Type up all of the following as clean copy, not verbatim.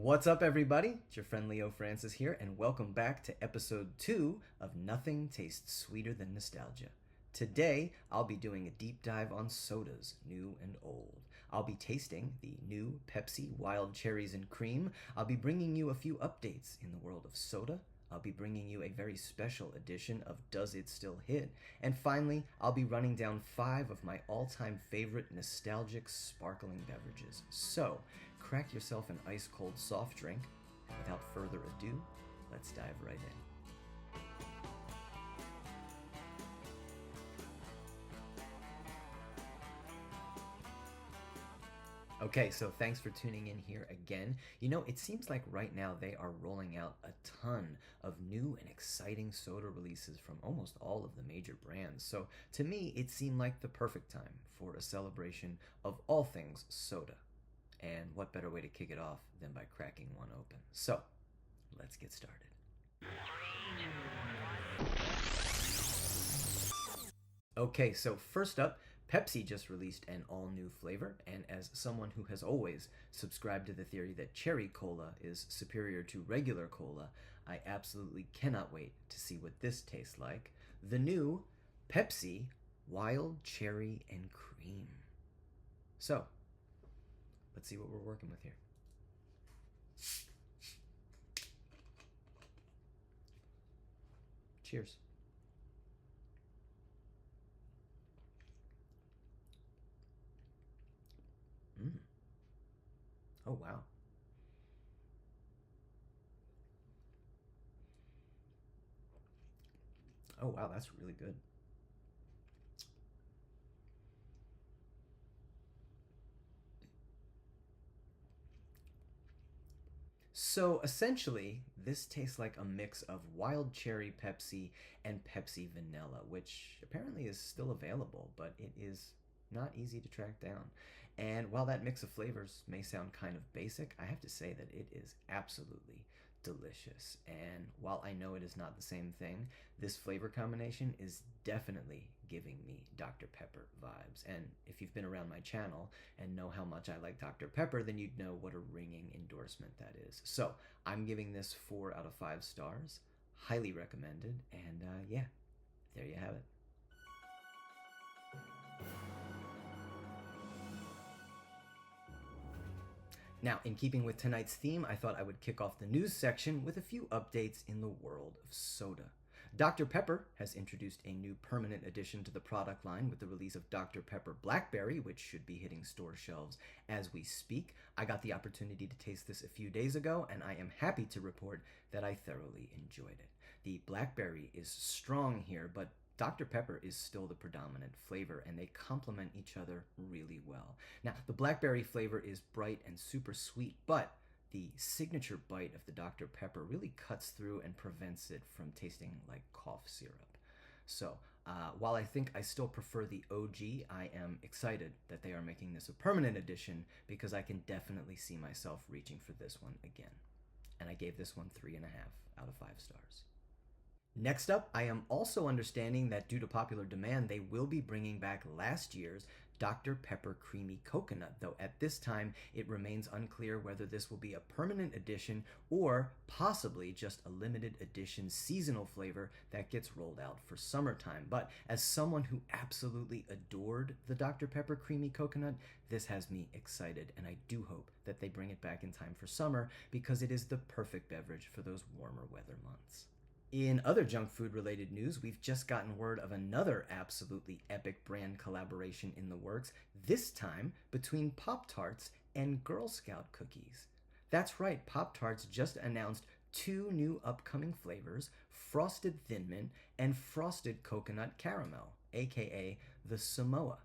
What's up, everybody? It's your friend Leo Francis here, and welcome back to episode 2 of Nothing Tastes Sweeter Than Nostalgia. Today, I'll be doing a deep dive on sodas, new and old. I'll be tasting the new Pepsi Wild Cherries and Cream. I'll be bringing you a few updates in the world of soda. I'll be bringing you a very special edition of Does It Still Hit? And finally, I'll be running down 5 of my all-time favorite nostalgic sparkling beverages. So, crack yourself an ice-cold soft drink, and without further ado, let's dive right in. Okay, so thanks for tuning in here again. You know, it seems like right now they are rolling out a ton of new and exciting soda releases from almost all of the major brands. So to me, it seemed like the perfect time for a celebration of all things soda. And what better way to kick it off than by cracking one open? So, let's get started. Okay, so first up, Pepsi just released an all-new flavor, and as someone who has always subscribed to the theory that cherry cola is superior to regular cola, I absolutely cannot wait to see what this tastes like. The new Pepsi Wild Cherry and Cream. So, let's see what we're working with here. Cheers. Oh, wow. Oh, wow, that's really good. So essentially, this tastes like a mix of wild cherry Pepsi and Pepsi vanilla, which apparently is still available, but it is not easy to track down. And while that mix of flavors may sound kind of basic, I have to say that it is absolutely delicious. And while I know it is not the same thing, this flavor combination is definitely giving me Dr. Pepper vibes. And if you've been around my channel and know how much I like Dr. Pepper, then you'd know what a ringing endorsement that is. So I'm giving this 4 out of 5 stars. Highly recommended. And yeah, there you have it. Now, in keeping with tonight's theme, I thought I would kick off the news section with a few updates in the world of soda. Dr. Pepper has introduced a new permanent addition to the product line with the release of Dr. Pepper Blackberry, which should be hitting store shelves as we speak. I got the opportunity to taste this a few days ago, and I am happy to report that I thoroughly enjoyed it. The blackberry is strong here, but Dr. Pepper is still the predominant flavor, and they complement each other really well. Now, the blackberry flavor is bright and super sweet, but the signature bite of the Dr. Pepper really cuts through and prevents it from tasting like cough syrup. So, while I think I still prefer the OG, I am excited that they are making this a permanent edition because I can definitely see myself reaching for this one again. And I gave this one 3.5 out of 5 stars. Next up, I am also understanding that due to popular demand, they will be bringing back last year's Dr. Pepper Creamy Coconut, though at this time it remains unclear whether this will be a permanent addition or possibly just a limited edition seasonal flavor that gets rolled out for summertime. But as someone who absolutely adored the Dr. Pepper Creamy Coconut, this has me excited, and I do hope that they bring it back in time for summer because it is the perfect beverage for those warmer weather months. In other junk food related news, we've just gotten word of another absolutely epic brand collaboration in the works, this time between Pop-Tarts and Girl Scout cookies. That's right, Pop-Tarts just announced 2 new upcoming flavors, Frosted Thin Mint and Frosted Coconut Caramel, aka the Samoa.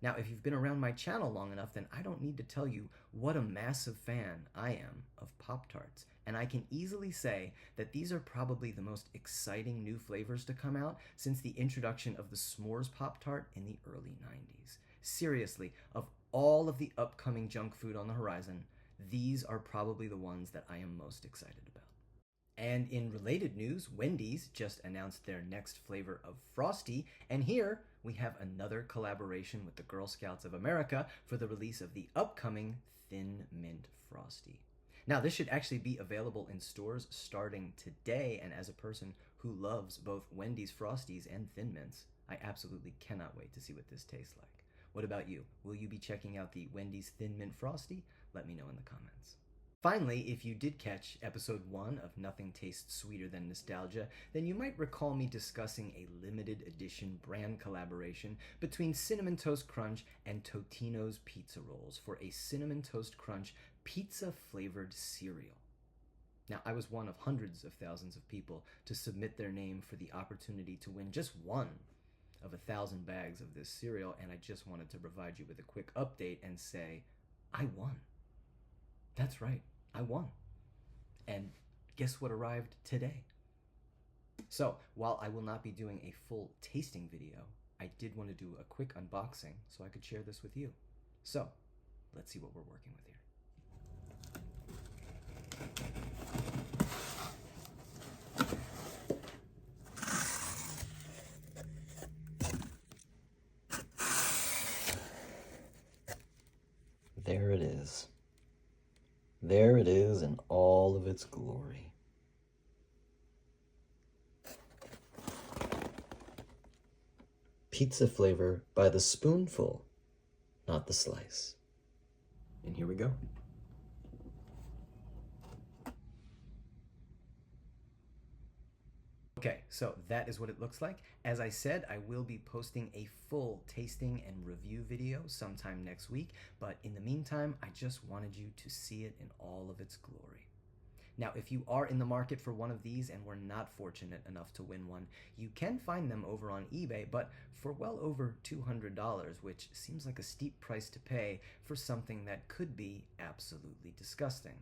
Now, if you've been around my channel long enough, then I don't need to tell you what a massive fan I am of Pop-Tarts. And I can easily say that these are probably the most exciting new flavors to come out since the introduction of the S'mores Pop-Tart in the early 90s. Seriously, of all of the upcoming junk food on the horizon, these are probably the ones that I am most excited about. And in related news, Wendy's just announced their next flavor of Frosty, and here we have another collaboration with the Girl Scouts of America for the release of the upcoming Thin Mint Frosty. Now, this should actually be available in stores starting today, and as a person who loves both Wendy's Frosties and Thin Mints, I absolutely cannot wait to see what this tastes like. What about you? Will you be checking out the Wendy's Thin Mint Frosty? Let me know in the comments. Finally, if you did catch episode 1 of Nothing Tastes Sweeter Than Nostalgia, then you might recall me discussing a limited edition brand collaboration between Cinnamon Toast Crunch and Totino's Pizza Rolls for a Cinnamon Toast Crunch pizza-flavored cereal. Now, I was one of hundreds of thousands of people to submit their name for the opportunity to win just one of 1,000 bags of this cereal, and I just wanted to provide you with a quick update and say, I won. That's right, I won. And guess what arrived today? So, while I will not be doing a full tasting video, I did want to do a quick unboxing so I could share this with you. So, let's see what we're working with here. There it is. There it is in all of its glory. Pizza flavor by the spoonful, not the slice. And here we go. Okay, so that is what it looks like. As I said, I will be posting a full tasting and review video sometime next week, but in the meantime, I just wanted you to see it in all of its glory. Now, if you are in the market for one of these and were not fortunate enough to win one, you can find them over on eBay, but for well over $200, which seems like a steep price to pay for something that could be absolutely disgusting.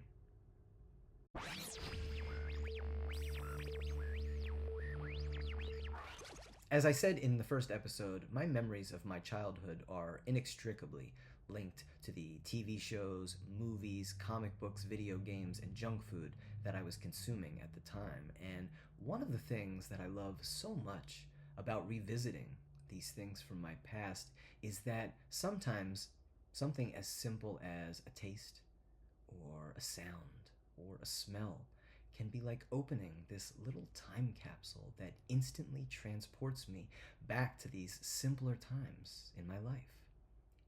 As I said in the first episode, my memories of my childhood are inextricably linked to the TV shows, movies, comic books, video games, and junk food that I was consuming at the time. And one of the things that I love so much about revisiting these things from my past is that sometimes something as simple as a taste, or a sound, or a smell can be like opening this little time capsule that instantly transports me back to these simpler times in my life.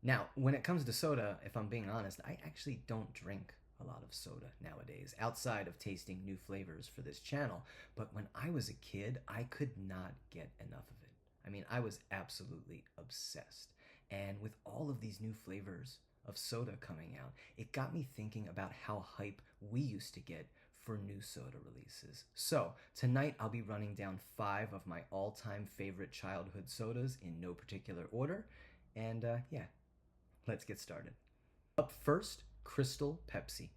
Now, when it comes to soda, if I'm being honest, I actually don't drink a lot of soda nowadays, outside of tasting new flavors for this channel. But when I was a kid, I could not get enough of it. I mean, I was absolutely obsessed. And with all of these new flavors of soda coming out, it got me thinking about how hype we used to get for new soda releases. So tonight I'll be running down 5 of my all-time favorite childhood sodas in no particular order, and yeah, let's get started. Up first, Crystal Pepsi.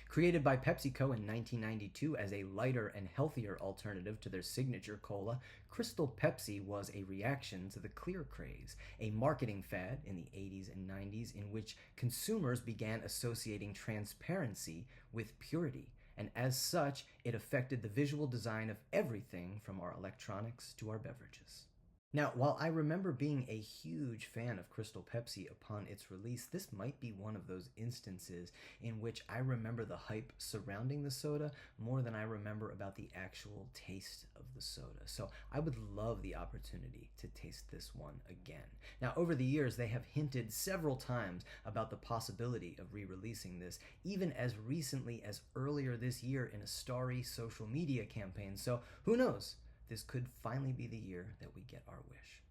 Created by PepsiCo in 1992 as a lighter and healthier alternative to their signature cola, Crystal Pepsi was a reaction to the clear craze, a marketing fad in the 80s and 90s in which consumers began associating transparency with purity. And as such, it affected the visual design of everything from our electronics to our beverages. Now, while I remember being a huge fan of Crystal Pepsi upon its release, this might be one of those instances in which I remember the hype surrounding the soda more than I remember about the actual taste of the soda. So I would love the opportunity to taste this one again. Now, over the years, they have hinted several times about the possibility of re-releasing this, even as recently as earlier this year in a starry social media campaign. So who knows? This could finally be the year that we get our wish.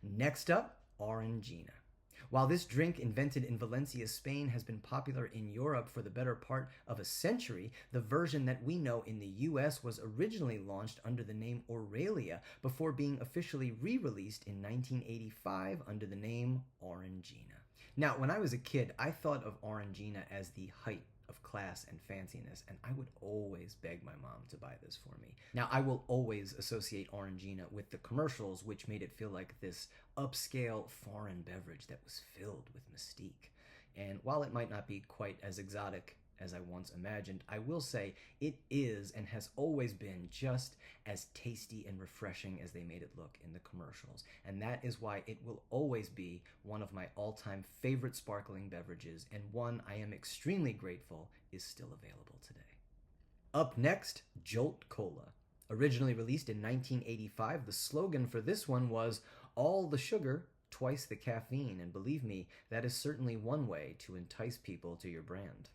Next up, Orangina. While this drink, invented in Valencia, Spain, has been popular in Europe for the better part of a century, the version that we know in the US was originally launched under the name Aurelia before being officially re-released in 1985 under the name Orangina. Now, when I was a kid, I thought of Orangina as the height of class and fanciness, and I would always beg my mom to buy this for me. Now, I will always associate Orangina with the commercials, which made it feel like this upscale foreign beverage that was filled with mystique. And while it might not be quite as exotic as I once imagined, I will say it is and has always been just as tasty and refreshing as they made it look in the commercials. And that is why it will always be one of my all-time favorite sparkling beverages, and one I am extremely grateful is still available Up next, Jolt Cola. Originally released in 1985, the slogan for this one was all the sugar, twice the caffeine, and believe me, that is certainly one way to entice people to your brand.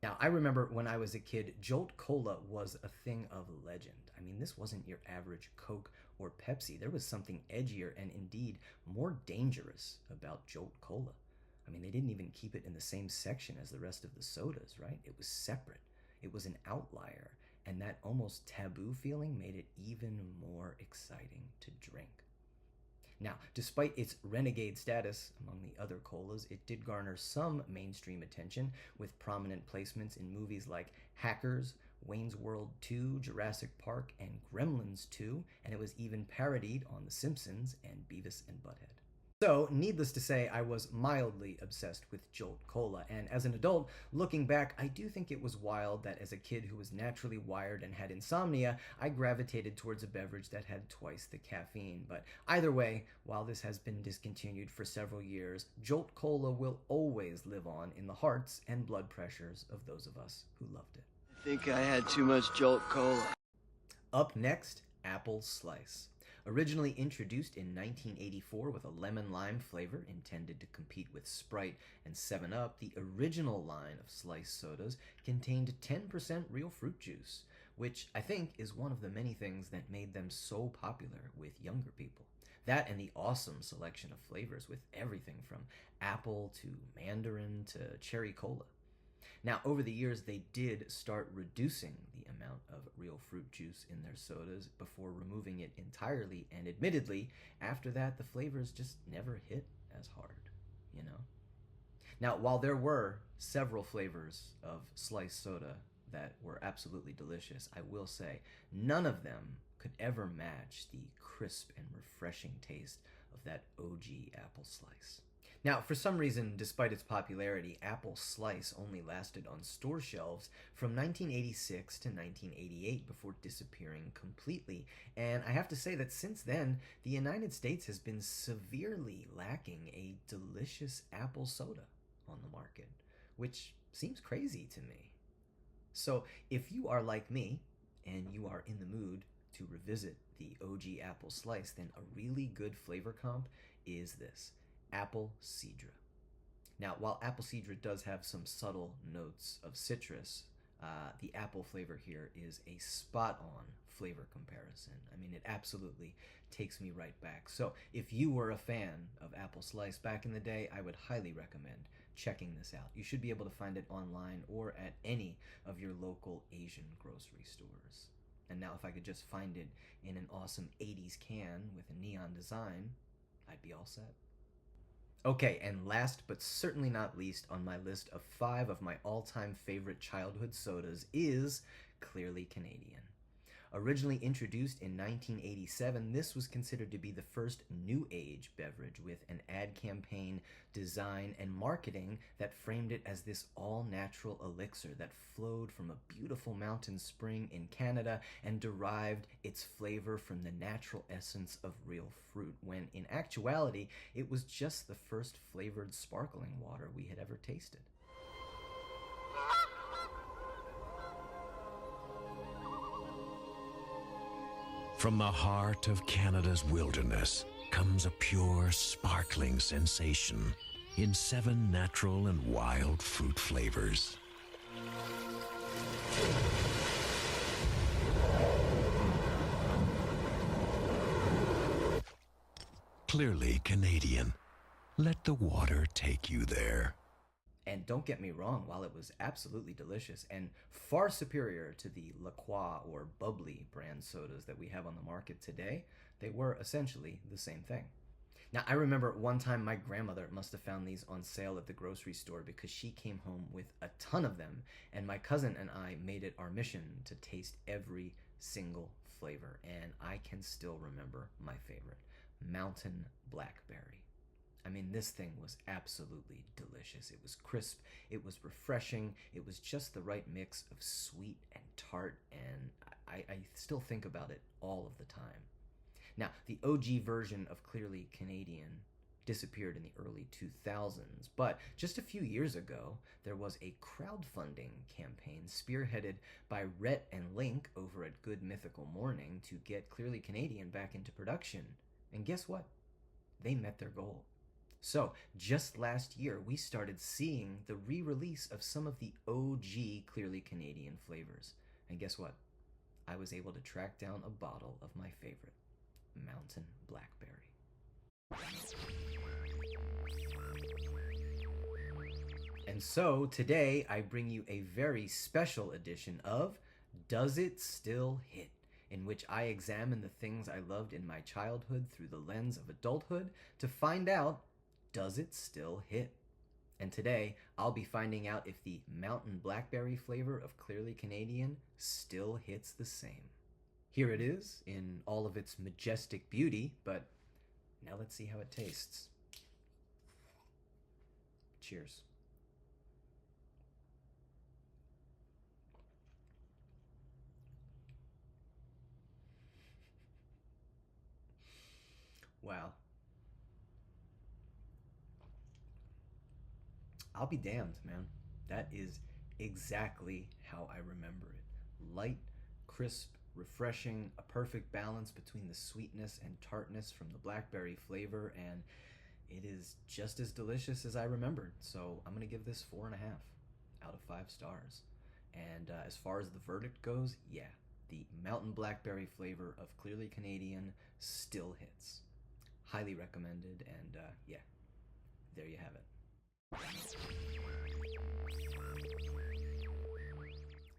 Now, I remember when I was a kid, Jolt Cola was a thing of legend. I mean, this wasn't your average Coke or Pepsi. There was something edgier and indeed more dangerous about Jolt Cola. I mean, they didn't even keep it in the same section as the rest of the sodas, right? It was separate. It was an outlier, and that almost taboo feeling made it even more exciting to drink. Now, despite its renegade status among the other colas, it did garner some mainstream attention with prominent placements in movies like Hackers, Wayne's World 2, Jurassic Park, and Gremlins 2, and it was even parodied on The Simpsons and Beavis and Butthead. So, needless to say, I was mildly obsessed with Jolt Cola, and as an adult, looking back, I do think it was wild that as a kid who was naturally wired and had insomnia, I gravitated towards a beverage that had twice the caffeine. But either way, while this has been discontinued for several years, Jolt Cola will always live on in the hearts and blood pressures of those of us who loved it. I think I had too much Jolt Cola. Up next, Apple Slice. Originally introduced in 1984 with a lemon-lime flavor intended to compete with Sprite and 7-Up, the original line of Slice sodas contained 10% real fruit juice, which I think is one of the many things that made them so popular with younger people. That and the awesome selection of flavors with everything from apple to mandarin to cherry cola. Now, over the years, they did start reducing the amount of real fruit juice in their sodas before removing it entirely, and admittedly, after that, the flavors just never hit as hard, you know? Now, while there were several flavors of sliced soda that were absolutely delicious, I will say none of them could ever match the crisp and refreshing taste of that OG apple slice. Now, for some reason, despite its popularity, Apple Slice only lasted on store shelves from 1986 to 1988 before disappearing completely. And I have to say that since then, the United States has been severely lacking a delicious apple soda on the market, which seems crazy to me. So, if you are like me and you are in the mood to revisit the OG Apple Slice, then a really good flavor comp is this. Apple Cidra. Now, while apple cidra does have some subtle notes of citrus, the apple flavor here is a spot-on flavor comparison. I mean, it absolutely takes me right back. So if you were a fan of Apple Slice back in the day, I would highly recommend checking this out. You should be able to find it online or at any of your local Asian grocery stores. And now if I could just find it in an awesome 80s can with a neon design, I'd be all set. Okay, and last but certainly not least on my list of 5 of my all-time favorite childhood sodas is Clearly Canadian. Originally introduced in 1987, this was considered to be the first new age beverage with an ad campaign, design, and marketing that framed it as this all-natural elixir that flowed from a beautiful mountain spring in Canada and derived its flavor from the natural essence of real fruit, when in actuality, it was just the first flavored sparkling water we had ever tasted. From the heart of Canada's wilderness comes a pure, sparkling sensation in 7 natural and wild fruit flavors. Clearly Canadian. Let the water take you there. And don't get me wrong, while it was absolutely delicious and far superior to the La Croix or Bubbly brand sodas that we have on the market today, they were essentially the same thing. Now, I remember one time my grandmother must have found these on sale at the grocery store because she came home with a ton of them, and my cousin and I made it our mission to taste every single flavor, and I can still remember my favorite, Mountain Blackberry. I mean, this thing was absolutely delicious. It was crisp, it was refreshing, it was just the right mix of sweet and tart, and I still think about it all of the time. Now, the OG version of Clearly Canadian disappeared in the early 2000s. But just a few years ago, there was a crowdfunding campaign spearheaded by Rhett and Link over at Good Mythical Morning to get Clearly Canadian back into production. And guess what? They met their goal. So, just last year, we started seeing the re-release of some of the OG Clearly Canadian flavors. And guess what? I was able to track down a bottle of my favorite, Mountain Blackberry. And so, today, I bring you a very special edition of Does It Still Hit?, in which I examine the things I loved in my childhood through the lens of adulthood to find out, does it still hit? And today, I'll be finding out if the Mountain Blackberry flavor of Clearly Canadian still hits the same. Here it is, in all of its majestic beauty, but now let's see how it tastes. Cheers. Wow. I'll be damned, man. That is exactly how I remember it. Light, crisp, refreshing, a perfect balance between the sweetness and tartness from the blackberry flavor, and it is just as delicious as I remembered. So I'm going to give this 4.5 out of 5 stars. And as far as the verdict goes, yeah, the Mountain Blackberry flavor of Clearly Canadian still hits. Highly recommended, and yeah, there you have it.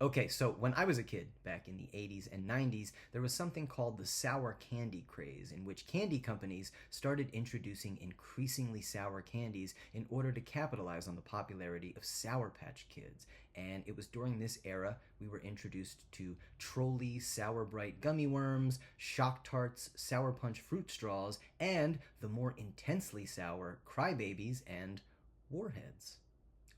Okay, so when I was a kid, back in the 80s and 90s, there was something called the sour candy craze, in which candy companies started introducing increasingly sour candies in order to capitalize on the popularity of Sour Patch Kids. And it was during this era we were introduced to Trolli Sour Bright gummy worms, Shock Tarts, Sour Punch fruit straws, and the more intensely sour Crybabies and Warheads.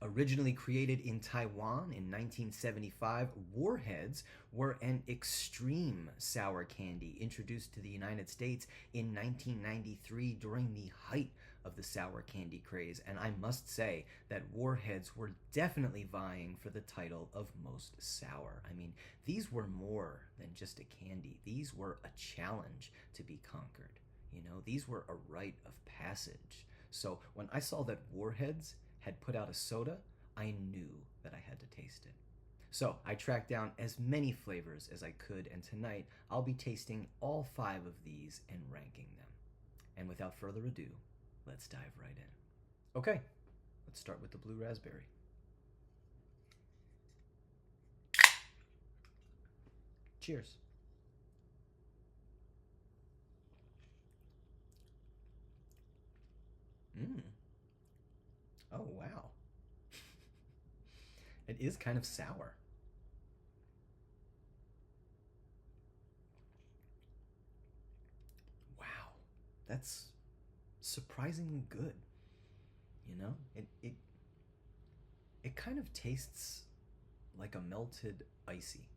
Originally created in Taiwan in 1975, Warheads were an extreme sour candy introduced to the United States in 1993 during the height of the sour candy craze, and I must say that Warheads were definitely vying for the title of most sour. I mean, these were more than just a candy. These were a challenge to be conquered. You know, these were a rite of passage. So when I saw that Warheads had put out a soda, I knew that I had to taste it. So I tracked down as many flavors as I could, and tonight I'll be tasting all 5 of these and ranking them. And without further ado, let's dive right in. Okay, let's start with the blue raspberry. Cheers. Mmm. Oh, wow. It is kind of sour. Wow. That's surprisingly good. You know? It kind of tastes like a melted icy.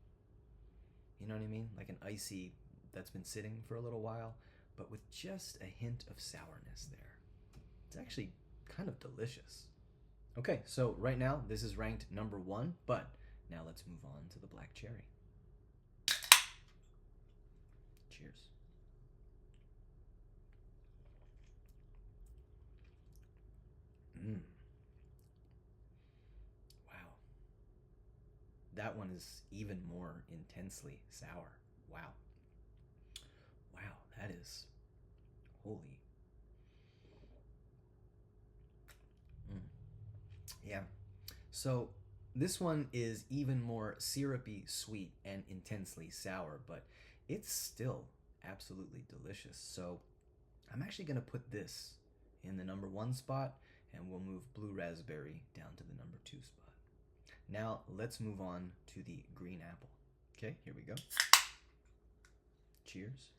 You know what I mean? Like an icy that's been sitting for a little while, but with just a hint of sourness there. It's actually kind of delicious. Okay, so right now this is ranked number 1, but now let's move on to the black cherry. Cheers. Mmm. Wow. That one is even more intensely sour. Wow. Wow, that is holy. Mm. Yeah. So this one is even more syrupy, sweet, and intensely sour, but it's still absolutely delicious. So I'm actually going to put this in the number 1 spot, and we'll move blue raspberry down to the number 2 spot. Now let's move on to the green apple. Okay, here we go. Cheers.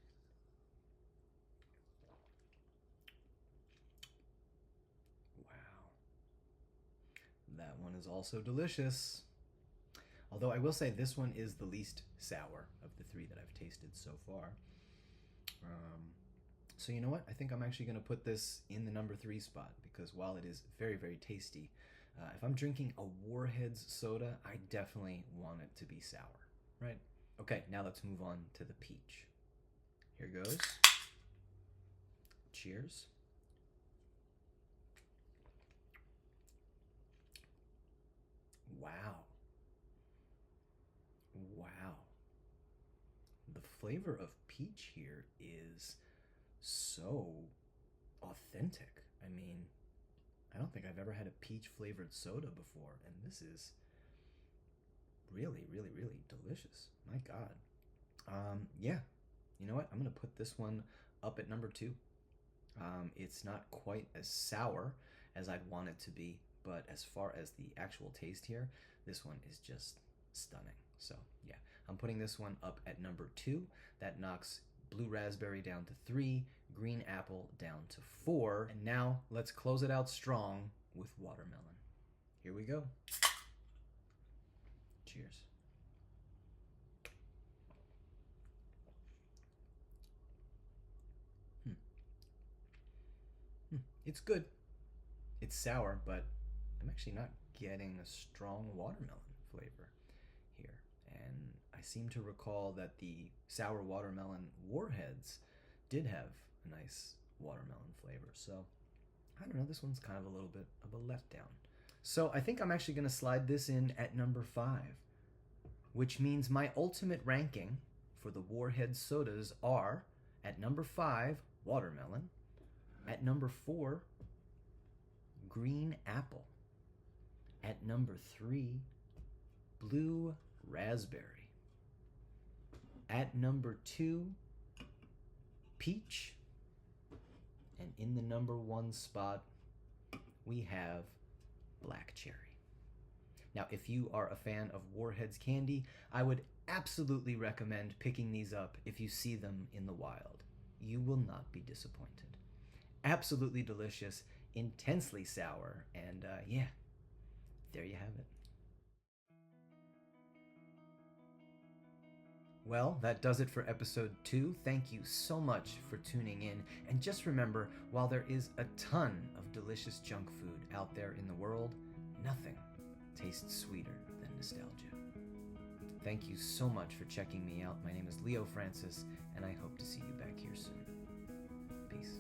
Wow. That one is also delicious. Although I will say this one is the least sour of the 3 that I've tasted so far. So you know what? I think I'm actually going to put this in the number 3 spot because while it is very, very tasty, if I'm drinking a Warheads soda, I definitely want it to be sour, right? Okay, now let's move on to the peach. Here goes. Cheers. Wow. Wow. The flavor of peach here is so authentic. I mean, I don't think I've ever had a peach flavored soda before, and this is really, really, really delicious. My God. Yeah, you know what? I'm gonna put this one up at number 2. It's not quite as sour as I'd want it to be, but as far as the actual taste here, this one is just stunning. So yeah, I'm putting this one up at number 2. That knocks blue raspberry down to 3, green apple down to 4, and now let's close it out strong with watermelon. Here we go. Cheers. It's good. It's sour, but I'm actually not getting a strong watermelon flavor here. And I seem to recall that the sour watermelon Warheads did have a nice watermelon flavor. So I don't know, this one's kind of a little bit of a letdown. So I think I'm actually going to slide this in at number 5, which means my ultimate ranking for the Warheads sodas are at number 5, watermelon, at number 4, green apple, at number 3, blue raspberry, at number 2, peach, and in the number 1 spot, we have black cherry. Now, if you are a fan of Warheads candy, I would absolutely recommend picking these up if you see them in the wild. You will not be disappointed. Absolutely delicious, intensely sour, and yeah, there you have it. Well, that does it for episode 2. Thank you so much for tuning in. And just remember, while there is a ton of delicious junk food out there in the world, nothing tastes sweeter than nostalgia. Thank you so much for checking me out. My name is Leo Francis, and I hope to see you back here soon. Peace.